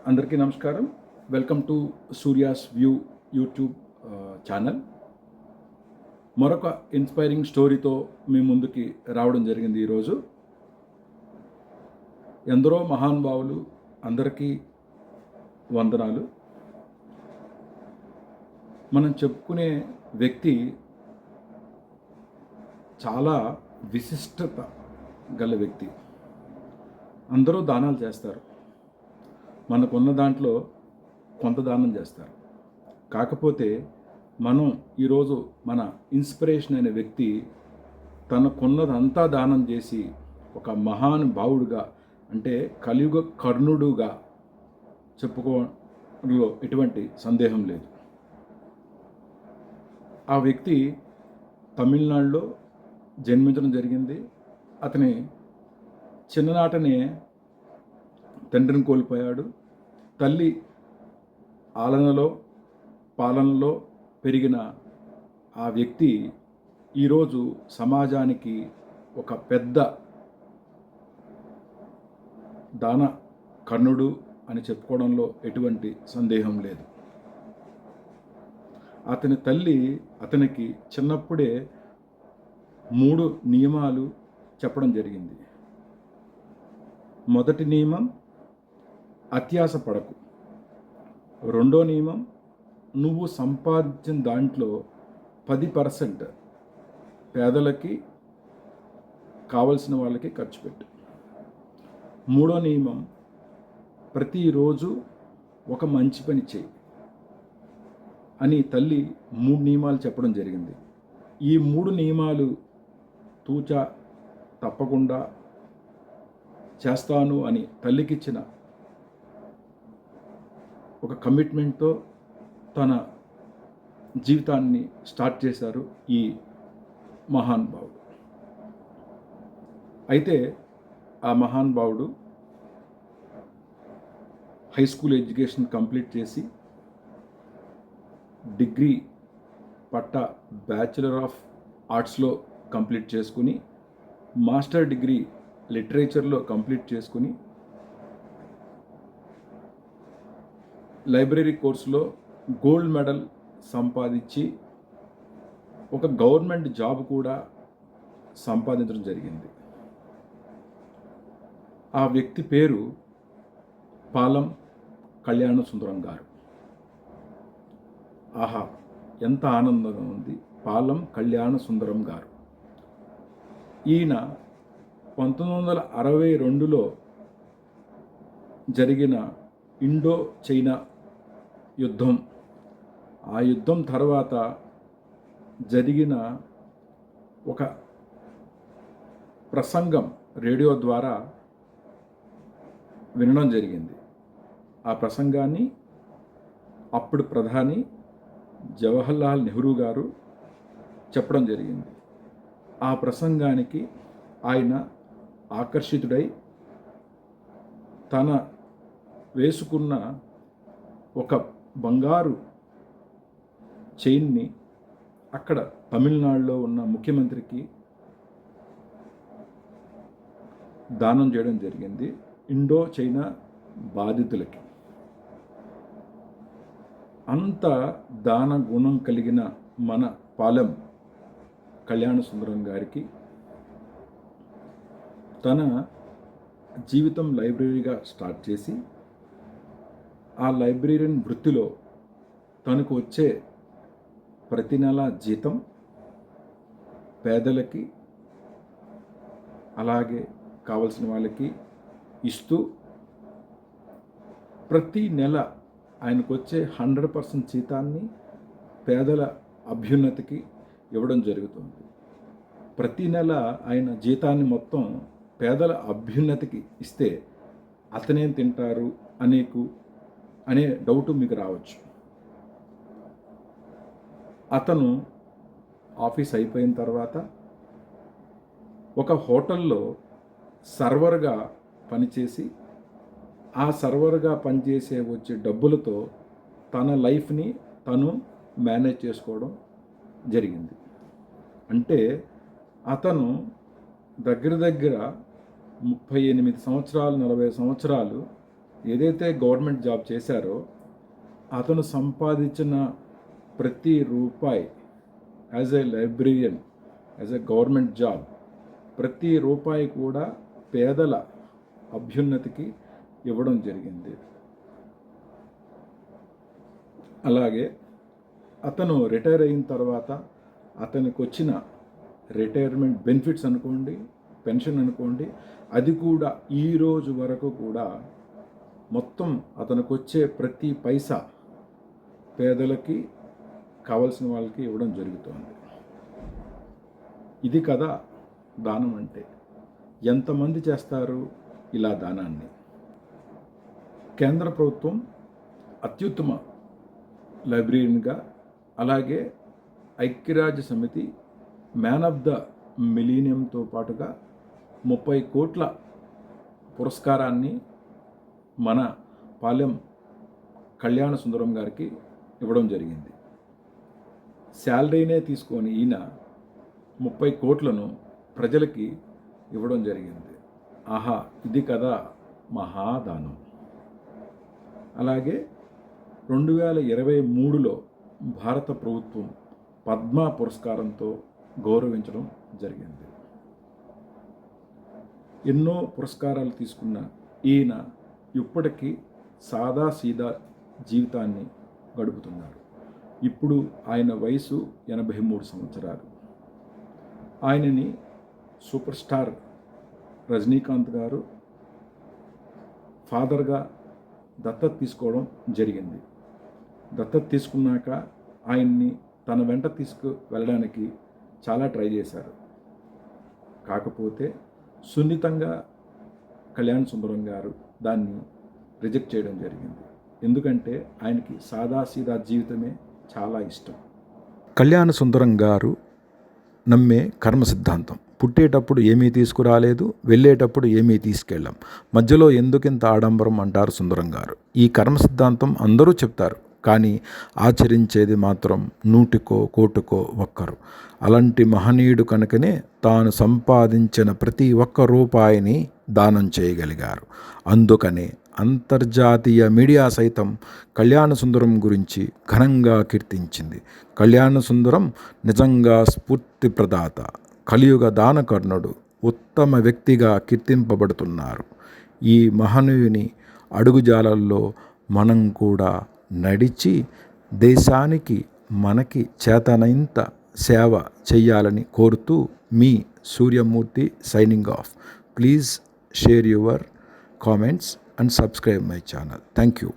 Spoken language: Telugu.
అందరికీ నమస్కారం. Welcome to Surya's view YouTube channel. మరొక ఇన్స్పైరింగ్ స్టోరీతో మీ ముందుకి రావడం జరిగింది. ఈరోజు ఎందరో మహానుభావులు, అందరికీ వందనాలు. మనం చెప్పుకునే వ్యక్తి చాలా విశిష్టత గల వ్యక్తి. అందరూ దానాలు చేస్తారు, మనకున్న దాంట్లో కొంత దానం చేస్తారు. కాకపోతే మనం ఈరోజు మన ఇన్స్పిరేషన్ అయిన వ్యక్తి తనకున్నదంతా దానం చేసి ఒక మహానుభావుడుగా, అంటే కలియుగ కర్ణుడుగా చెప్పుకోవడంలో ఎటువంటి సందేహం లేదు. ఆ వ్యక్తి తమిళనాడులో జన్మించడం జరిగింది. అతని చిన్ననాటనే తండ్రిని కోల్పోయాడు. తల్లి పాలనలో పెరిగిన ఆ వ్యక్తి ఈరోజు సమాజానికి ఒక పెద్ద దాన కర్ణుడు అని చెప్పుకోవడంలో ఎటువంటి సందేహం లేదు. అతని తల్లి అతనికి చిన్నప్పుడే 3 నియమాలు చెప్పడం జరిగింది. మొదటి నియమం, అత్యాశ పడకు. రెండో నియమం, నువ్వు సంపాదించిన దాంట్లో 10% పేదలకి, కావలసిన వాళ్ళకి ఖర్చు పెట్టు. మూడో నియమం, ప్రతిరోజు ఒక మంచి పని చేయి అని తల్లి 3 నియమాలు చెప్పడం జరిగింది. ఈ 3 నియమాలు తూచా తప్పకుండా చేస్తాను అని తల్లికిచ్చిన ఒక కమిట్మెంట్తో తన జీవితాన్ని స్టార్ట్ చేశారు ఈ మహానుభావుడు. అయితే ఆ మహానుభావుడు హై స్కూల్ ఎడ్యుకేషన్ కంప్లీట్ చేసి డిగ్రీ పట్టా బ్యాచిలర్ ఆఫ్ ఆర్ట్స్లో కంప్లీట్ చేసుకుని, మాస్టర్ డిగ్రీ లిటరేచర్లో కంప్లీట్ చేసుకుని, లైబ్రరీ కోర్సులో గోల్డ్ మెడల్ సంపాదించి ఒక గవర్నమెంట్ జాబ్ కూడా సంపాదించడం జరిగింది. ఆ వ్యక్తి పేరు పాలం కళ్యాణ సుందరం గారు. ఆహా, ఎంత ఆనందంగా ఉంది! పాలం కళ్యాణ సుందరం గారు. ఈయన 1962లో జరిగిన ఇండో చైనా యుద్ధం, ఆ యుద్ధం తర్వాత జరిగిన ఒక ప్రసంగం రేడియో ద్వారా వినడం జరిగింది. ఆ ప్రసంగాన్ని అప్పుడు ప్రధాని జవహర్లాల్ నెహ్రూ గారు చెప్పడం జరిగింది. ఆ ప్రసంగానికి ఆయన ఆకర్షితుడై తన వేసుకున్న ఒక బంగారు చైన్ని అక్కడ తమిళనాడులో ఉన్న ముఖ్యమంత్రికి దానం చేయడం జరిగింది, ఇండో చైనా బాధితులకి. అంత దాన గుణం కలిగిన మన పాలెం కళ్యాణ సుందరం గారికి తన జీవితం లైబ్రరీగా స్టార్ట్ చేసి, ఆ లైబ్రరీన్ వృత్తిలో తనకు వచ్చే ప్రతి నెల జీతం పేదలకి, అలాగే కావలసిన వాళ్ళకి ఇస్తూ, ప్రతి నెల ఆయనకు వచ్చే 100% జీతాన్ని పేదల అభ్యున్నతికి ఇవ్వడం జరుగుతుంది. ప్రతి నెల ఆయన జీతాన్ని మొత్తం పేదల అభ్యున్నతికి ఇస్తే అతనేం తింటారు అనే డౌట్ మీకు రావచ్చు. అతను ఆఫీస్ అయిపోయిన తర్వాత ఒక హోటల్లో సర్వర్గా పనిచేసి, ఆ సర్వర్గా పనిచేసే వచ్చే డబ్బులతో తన లైఫ్ని తను మేనేజ్ చేసుకోవడం జరిగింది. అంటే అతను దగ్గర 38 సంవత్సరాలు 40 సంవత్సరాలు ఏదైతే గవర్నమెంట్ జాబ్ చేశారో అతను సంపాదించిన ప్రతి రూపాయి as a librarian, as a government job, ప్రతి రూపాయి కూడా పేదల అభ్యున్నతికి ఇవ్వడం జరిగింది. అలాగే అతను రిటైర్ అయిన తర్వాత అతనికి వచ్చిన రిటైర్మెంట్ బెనిఫిట్స్ అనుకోండి, పెన్షన్ అనుకోండి, అది కూడా ఈ రోజు వరకు కూడా మొత్తం అతనికి వచ్చే ప్రతి పైసా పేదలకి, కావలసిన వాళ్ళకి ఇవ్వడం జరుగుతోంది. ఇది కదా దానం అంటే. ఎంతమంది చేస్తారు ఇలా దానాన్ని? కేంద్ర ప్రభుత్వం అత్యుత్తమ లైబ్రరీగా, అలాగే ఐక్యరాజ్య సమితి మ్యాన్ ఆఫ్ ద మిలీనియంతో పాటుగా 30 కోట్ల పురస్కారాన్ని మన పాలెం కళ్యాణ సుందరం గారికి ఇవ్వడం జరిగింది. శాలరీనే తీసుకొని ఈయన 30 కోట్లను ప్రజలకి ఇవ్వడం జరిగింది. ఆహా, ఇది కదా మహాదానం. అలాగే 2023లో భారత ప్రభుత్వం పద్మ పురస్కారంతో గౌరవించడం జరిగింది. ఎన్నో పురస్కారాలు తీసుకున్న ఈయన ఇప్పటికీ సాదాసీదా జీవితాన్ని గడుపుతున్నారు. ఇప్పుడు ఆయన వయసు 83 సంవత్సరాలు. ఆయనని సూపర్ స్టార్ రజనీకాంత్ గారు ఫాదర్గా దత్తత తీసుకోవడం జరిగింది. దత్తత తీసుకున్నాక ఆయన్ని తన వెంట తీసుకు వెళ్ళడానికి చాలా ట్రై చేశారు. కాకపోతే సున్నితంగా కళ్యాణ సుందరం గారు దాన్ని రిజెక్ట్ చేయడం జరిగింది. ఎందుకంటే ఆయనకి సాదాసీదా జీవితమే చాలా ఇష్టం. కళ్యాణ సుందరం గారు నమ్మే కర్మ సిద్ధాంతం. పుట్టేటప్పుడు ఏమీ తీసుకురాలేదు, వెళ్ళేటప్పుడు ఏమీ తీసుకెళ్ళాం, మధ్యలో ఎందుకింత ఆడంబరం అంటారు సుందరం గారు. ఈ కర్మ సిద్ధాంతం అందరూ చెప్తారు, కానీ ఆచరించేది మాత్రం 100కో 1,00,00,000కో ఒక్కరు. అలాంటి మహనీయుడు కనుకనే తాను సంపాదించిన ప్రతి ఒక్క రూపాయిని దానం చేయగలిగారు. అందుకనే అంతర్జాతీయ మీడియా సైతం కళ్యాణ సుందరం గురించి ఘనంగా కీర్తించింది. కళ్యాణ సుందరం నిజంగా స్ఫూర్తి ప్రదాత, కలియుగ దానకర్ణుడు, ఉత్తమ వ్యక్తిగా కీర్తింపబడుతున్నారు. ఈ మహనీయుని అడుగుజాలల్లో మనం కూడా నడిచి దేశానికి మనకి చేతనైంత సేవ చేయాలని కోరుతూ మీ Suryamurthy signing off. Please share your comments and subscribe my channel. Thank you.